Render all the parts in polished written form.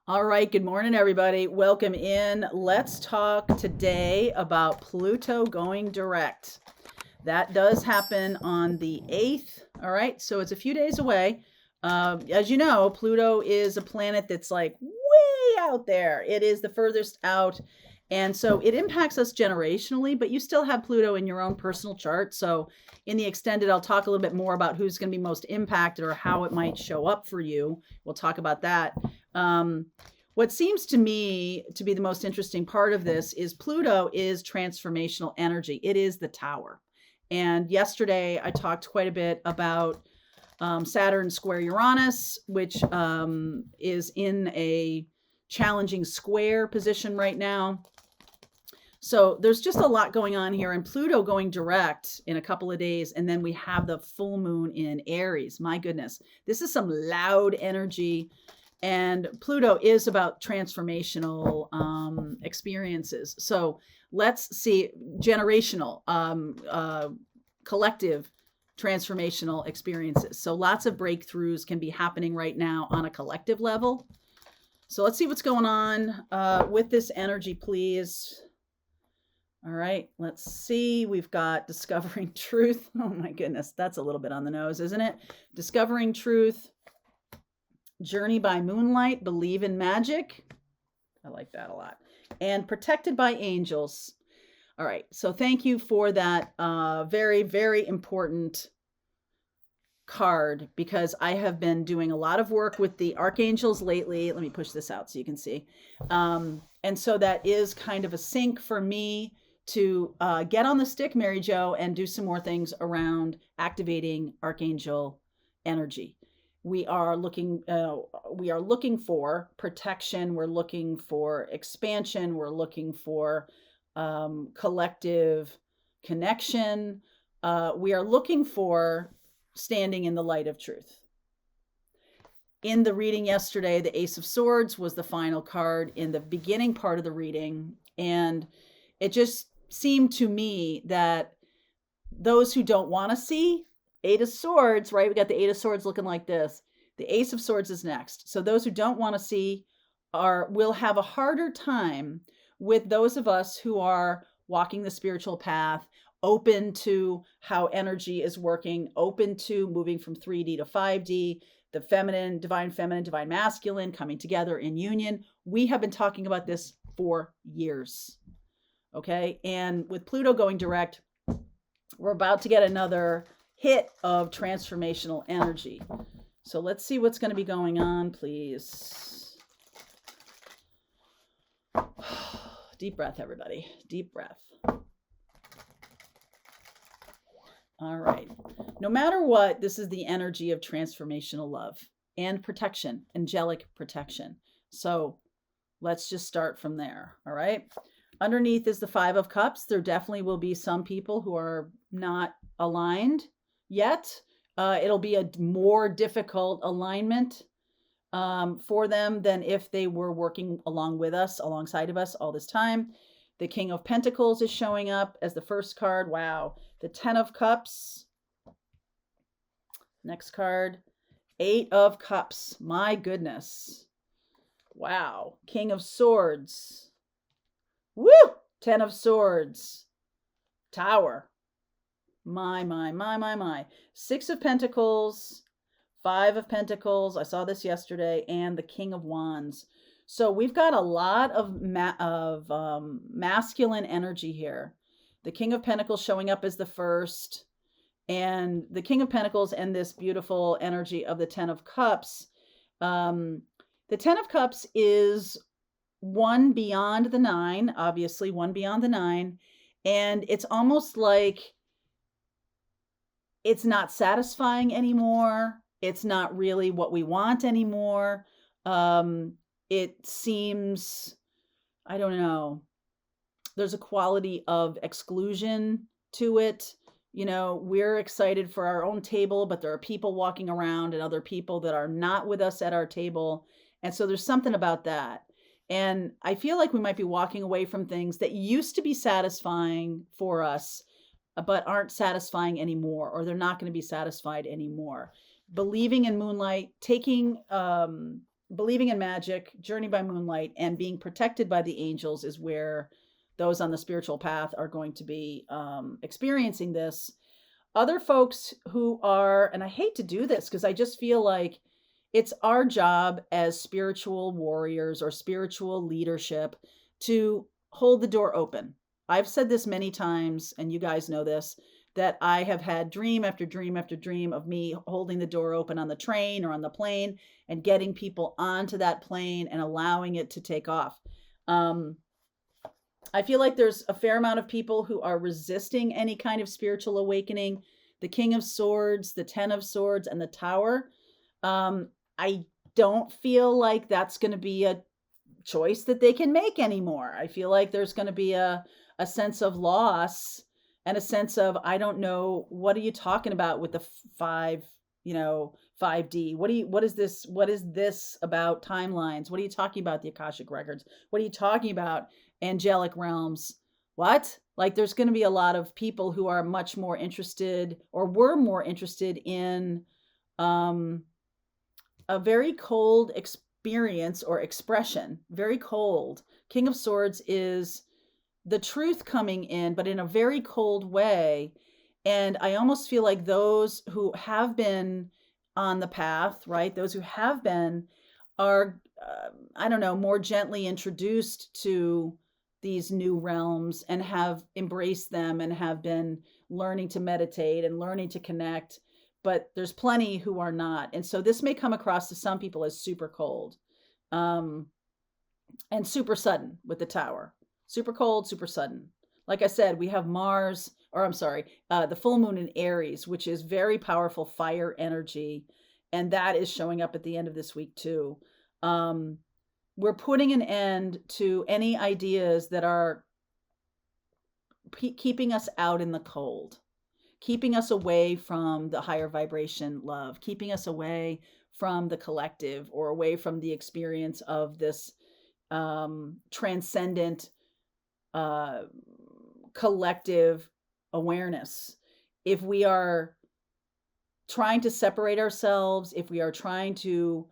All right, good morning, everybody. Welcome in. Let's talk today about Pluto going direct. That does happen on the 8th. All right, so it's a few days away. As you know, Pluto is a planet that's like way out there. It is the furthest out. And so it impacts us generationally, but you still have Pluto in your own personal chart. So in the extended, I'll talk a little bit more about who's going to be most impacted or how it might show up for you. We'll talk about that. What seems to me to be the most interesting part of this is Pluto is transformational energy. It is the tower. And yesterday I talked quite a bit about Saturn square Uranus, which is in a challenging square position right now. So there's just a lot going on here, and Pluto going direct in a couple of days, and then we have the full moon in Aries. My goodness, this is some loud energy, and Pluto is about transformational experiences. So let's see generational, collective transformational experiences. So lots of breakthroughs can be happening right now on a collective level. So let's see what's going on with this energy, please. All right, let's see. We've got discovering truth. Oh my goodness, that's a little bit on the nose, isn't it? Discovering truth, journey by moonlight, believe in magic. I like that a lot. And protected by angels. All right, so thank you for that very, very important card, because I have been doing a lot of work with the archangels lately. Let me push this out so you can see. And so that is kind of a sync for me to get on the stick, Mary Jo, and do some more things around activating archangel energy. We are looking for protection. We're looking for expansion. We're looking for collective connection. We are looking for standing in the light of truth. In the reading yesterday, the Ace of Swords was the final card in the beginning part of the reading, and it just seemed to me that those who don't want to see Eight of Swords, right? We got the Eight of Swords looking like this. The Ace of Swords is next. So those who don't want to see will have a harder time with those of us who are walking the spiritual path, open to how energy is working, open to moving from 3D to 5D, the feminine, divine masculine coming together in union. We have been talking about this for years. Okay. And with Pluto going direct, we're about to get another hit of transformational energy. So let's see what's going to be going on, please. Deep breath, everybody. Deep breath. All right. No matter what, this is the energy of transformational love and protection, angelic protection. So let's just start from there. All right. Underneath is the Five of Cups. There definitely will be some people who are not aligned yet. It'll be a more difficult alignment for them than if they were working alongside of us all this time. The King of Pentacles is showing up as the first card. Wow. The Ten of Cups. Next card. Eight of Cups. My goodness. Wow. King of Swords. Woo! Ten of Swords. Tower. My. Six of Pentacles. Five of Pentacles. I saw this yesterday. And the King of Wands. So we've got a lot of masculine energy here. The King of Pentacles showing up as the first. And the King of Pentacles and this beautiful energy of the Ten of Cups. The Ten of Cups is one beyond the nine, obviously, one beyond the nine. And it's almost like it's not satisfying anymore. It's not really what we want anymore. It seems, I don't know, there's a quality of exclusion to it. You know, we're excited for our own table, but there are people walking around and other people that are not with us at our table. And so there's something about that. And I feel like we might be walking away from things that used to be satisfying for us, but aren't satisfying anymore, or they're not going to be satisfied anymore. Believing in moonlight, taking believing in magic, journey by moonlight, and being protected by the angels is where those on the spiritual path are going to be experiencing this. Other folks who are, and I hate to do this because I just feel like it's our job as spiritual warriors or spiritual leadership to hold the door open. I've said this many times, and you guys know this, that I have had dream after dream after dream of me holding the door open on the train or on the plane and getting people onto that plane and allowing it to take off. I feel like there's a fair amount of people who are resisting any kind of spiritual awakening. The King of Swords, the Ten of Swords, and the Tower. I don't feel like that's going to be a choice that they can make anymore. I feel like there's going to be a sense of loss and a sense of, I don't know, what are you talking about with the 5D? What is this about timelines? What are you talking about the Akashic records? What are you talking about angelic realms? What? Like there's going to be a lot of people who are much more interested or were more interested in a very cold experience or expression, very cold. King of Swords is the truth coming in, but in a very cold way. And I almost feel like those who have been on the path, right? Those who have been are, I don't know, more gently introduced to these new realms and have embraced them and have been learning to meditate and learning to connect. But there's plenty who are not. And so this may come across to some people as super cold and super sudden with the Tower. Super cold, super sudden. Like I said, we have Mars, or I'm sorry, the full moon in Aries, which is very powerful fire energy. And that is showing up at the end of this week too. We're putting an end to any ideas that are keeping us out in the cold, keeping us away from the higher vibration love, keeping us away from the collective or away from the experience of this transcendent collective awareness. If we are trying to separate ourselves, if we are trying to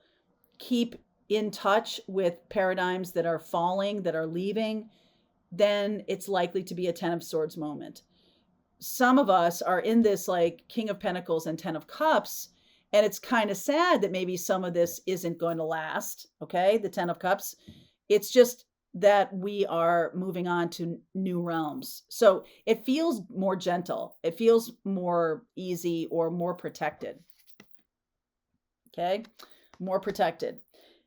keep in touch with paradigms that are falling, that are leaving, then it's likely to be a Ten of Swords moment. Some of us are in this like King of Pentacles and Ten of Cups, and it's kind of sad that maybe some of this isn't going to last, okay? The Ten of Cups. It's just that we are moving on to new realms. So it feels more gentle. It feels more easy or more protected. Okay? More protected.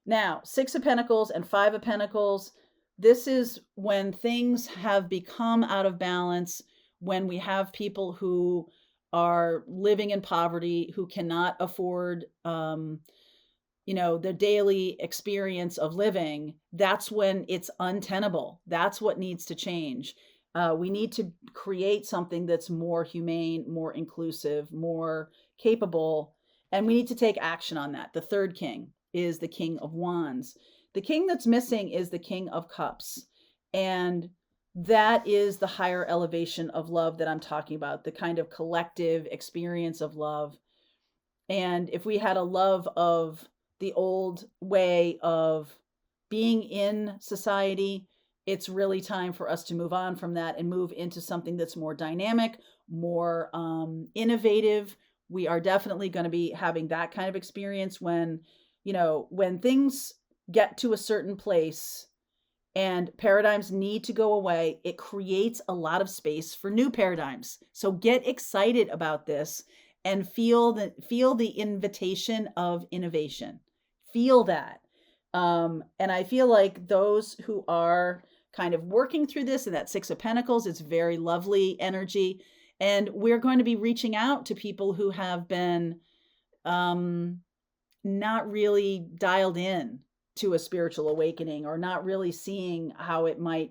Now, Six of Pentacles and Five of Pentacles. This is when things have become out of balance, when we have people who are living in poverty, who cannot afford the daily experience of living. That's when it's untenable. That's what needs to change. We need to create something that's more humane, more inclusive, more capable, and we need to take action on that. The third king is the King of Wands. The king that's missing is the King of Cups. And that is the higher elevation of love that I'm talking about, the kind of collective experience of love. And if we had a love of the old way of being in society, it's really time for us to move on from that and move into something that's more dynamic, more innovative. We are definitely going to be having that kind of experience when things get to a certain place and paradigms need to go away, it creates a lot of space for new paradigms. So get excited about this and feel the invitation of innovation. Feel that. And I feel like those who are kind of working through this and that Six of Pentacles, it's very lovely energy. And we're going to be reaching out to people who have been not really dialed in to a spiritual awakening or not really seeing how it might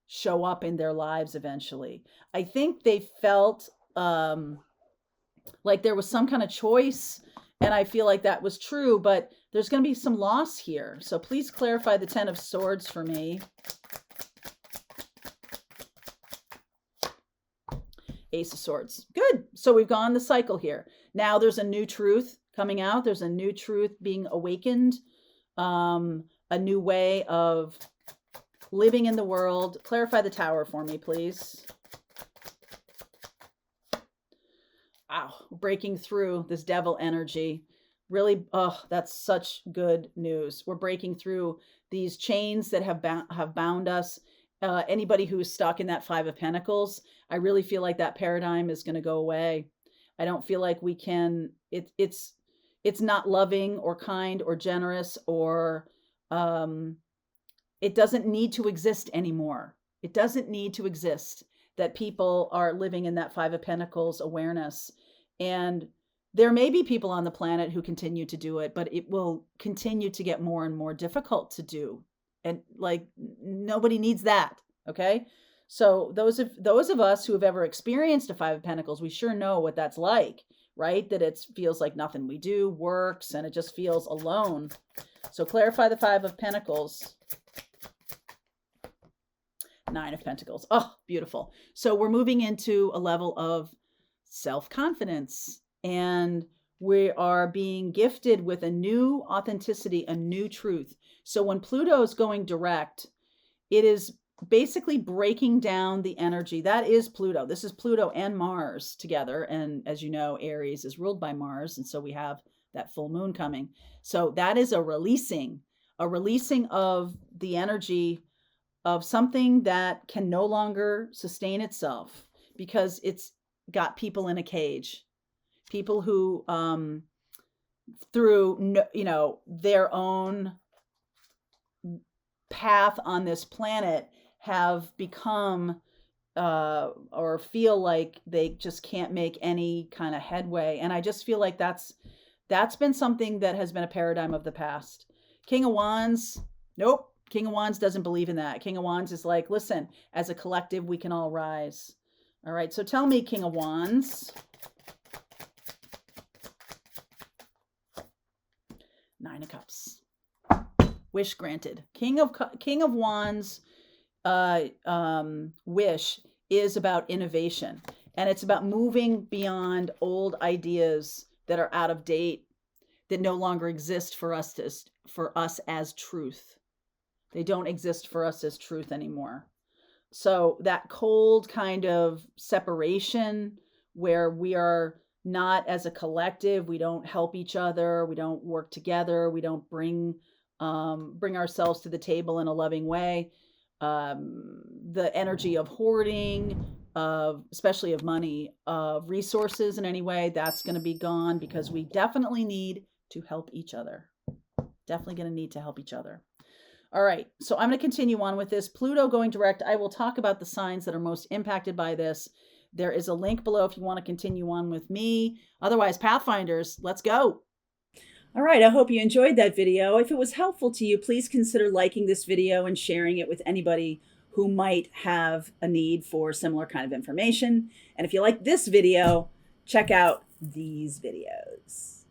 show up in their lives eventually. I think they felt like there was some kind of choice, and I feel like that was true, but there's going to be some loss here. So please clarify the Ten of Swords for me. Ace of Swords. Good. So we've gone the cycle here. Now there's a new truth coming out. There's a new truth being awakened. a new way of living in the world. Clarify the Tower for me, please. Wow, breaking through this devil energy. Really, oh, that's such good news. We're breaking through these chains that have bound us. Anybody who's stuck in that Five of Pentacles, I really feel like that paradigm is going to go away. I don't feel like we can. It's not loving or kind or generous or it doesn't need to exist anymore. It doesn't need to exist that people are living in that Five of Pentacles awareness. And there may be people on the planet who continue to do it, but it will continue to get more and more difficult to do. And like nobody needs that. Okay. So those of us who have ever experienced a Five of Pentacles, we sure know what that's like, right? That it feels like nothing we do works and it just feels alone. So clarify the Five of Pentacles. Nine of Pentacles. Oh, beautiful. So we're moving into a level of self-confidence, and we are being gifted with a new authenticity, a new truth. So when Pluto is going direct, it is basically breaking down the energy. That is Pluto. This is Pluto and Mars together. And as you know, Aries is ruled by Mars. And so we have that full moon coming. So that is a releasing of the energy of something that can no longer sustain itself because it's got people in a cage. People who, through, their own path on this planet have become or feel like they just can't make any kind of headway. And I just feel like that's been something that has been a paradigm of the past. King of Wands, nope. King of Wands doesn't believe in that. King of Wands is like, listen, as a collective, we can all rise. All right, so tell me, King of Wands. Nine of Cups. Wish granted. King of Wands wish is about innovation. And it's about moving beyond old ideas that are out of date, that no longer exist for us as truth. They don't exist for us as truth anymore. So that cold kind of separation where we are not as a collective, we don't help each other, we don't work together, we don't bring ourselves to the table in a loving way. The energy of hoarding, especially of money, of resources in any way, that's going to be gone because we definitely need to help each other. Definitely going to need to help each other. All right, so I'm going to continue on with this. Pluto going direct. I will talk about the signs that are most impacted by this. There is a link below if you want to continue on with me. Otherwise, Pathfinders, let's go. All right, I hope you enjoyed that video. If it was helpful to you, please consider liking this video and sharing it with anybody who might have a need for similar kind of information. And if you like this video, check out these videos.